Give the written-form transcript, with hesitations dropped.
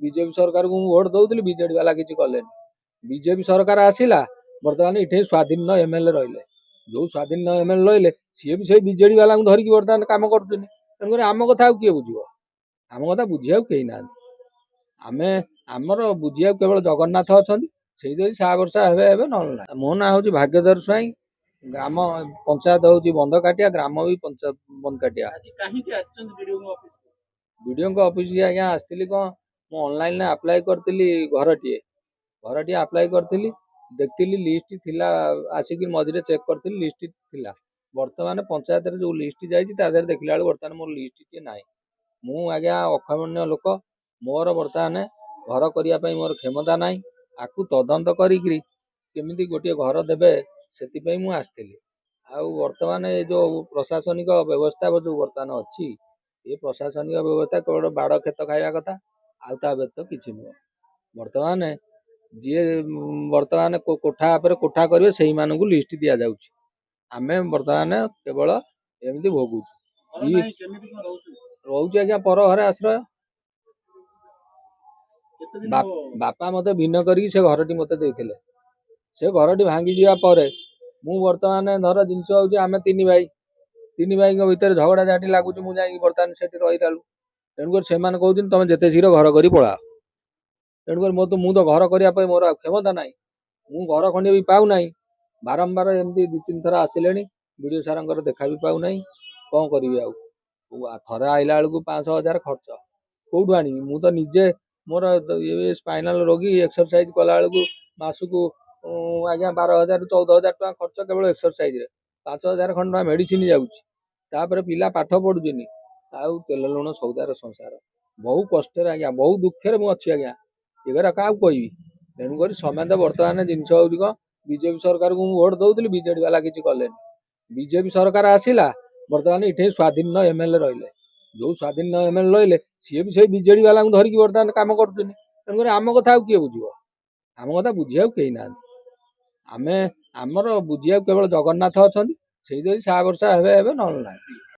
BJP सरकार को vote दौली BJD वाला किसी कले बीजेपी सरकार आसला बर्तमान ये स्वाधीन एमएलए रही जो स्वाधीन एमएलए रही सी भी से बीजेडी वाला धरिकी बर्तमान कम कर आम कथा किए बुझ आम कथा बुझा कहीं ना आम आमर बुझा केवल जगन्नाथ अच्छा से सा वर्षा हे ना मो ना हूँ भाग्यधर स्वाई ग्राम पंचायत हूँ बंध काटिया ग्राम भी पंचायत बंद काटिया वीडियो ऑफिस की आज्ञा आसती कौन मु ऑनलाइन अप्लाई करती घर टी अप्लाई करी देखी लिस्ट थिला आसिक मझे चेक करी लिस्ट थिला बर्तमान पंचायत जो लिस्ट जाती देखला बर्तमान मोर लिस्ट टी ना मु आज्ञा अक्षमण्य लोक मोर बर्तमान घर करने मोर क्षमता ना आपको तदंत करी गोटे घर देवे से मुझे आसती बर्तमान ये जो प्रशासनिक व्यवस्था जो बर्तमान अच्छी ये प्रशासनिक व्यवस्था केवल बाड़ खेत खाଇବା कथा आउ ता व्यतीत किसी नुह बर्तमान जी बर्तमान कोठा पर कोठा करेंगे से मानू लिस्ट दि जाऊँ आम बर्तमान केवल एमती भोगुँ रोचे आज्ञा पर घर आश्रय बापा मत भिन्न कर घर टी मत से घर टी भांगी जावा मु बर्तमान धर जिनस हूँ आम तीन भाई भितर झगड़ा झाटी लगुच मुझे बर्तमान से रही तेणुकर से कहते तुम जिते शीघ्र घर कर पड़ा तेणुकर मुझे घर करने मोर क्षमता ना मु घर खंडे भी पाऊना बारंबार एमती 2-3 थर आसिले वीडियो सार देखा भी पाऊना कौन करी थे आईला बेलू 5,000 खर्च कौटू आनी मु तो निजे मोर ये स्पाइनाल रोगी एक्सरसाइज कला बेलू मासक आज्ञा 12,000-14,000 टका खर्च केवल एक्सरसाइज 5,000 खंड मेडिसिन जाऊपर पिला पाठ पढ़ुनी आउ तेल लुण सौदार संसार बहु कष्ट आज्ञा बहु दुखे मुझे आज्ञा ये क्या कहबी तेणुक समस्त बर्तमान जिनस हूँ बीजेपी सरकार को भोट दौली बीजेडी वाला किसी कले बीजेपी सरकार आसला बर्तमान ये स्वाधीन एमएलए रही जो स्वाधीन एमएलए रही सी भी से बीजेडी वाला धरिकी बर्तमान कम कर आम कथा किए बुझ आम कथा बुझा कहीं ना आम आमर बुझा केवल जगन्नाथ अच्छा से सा वर्षा हे ना।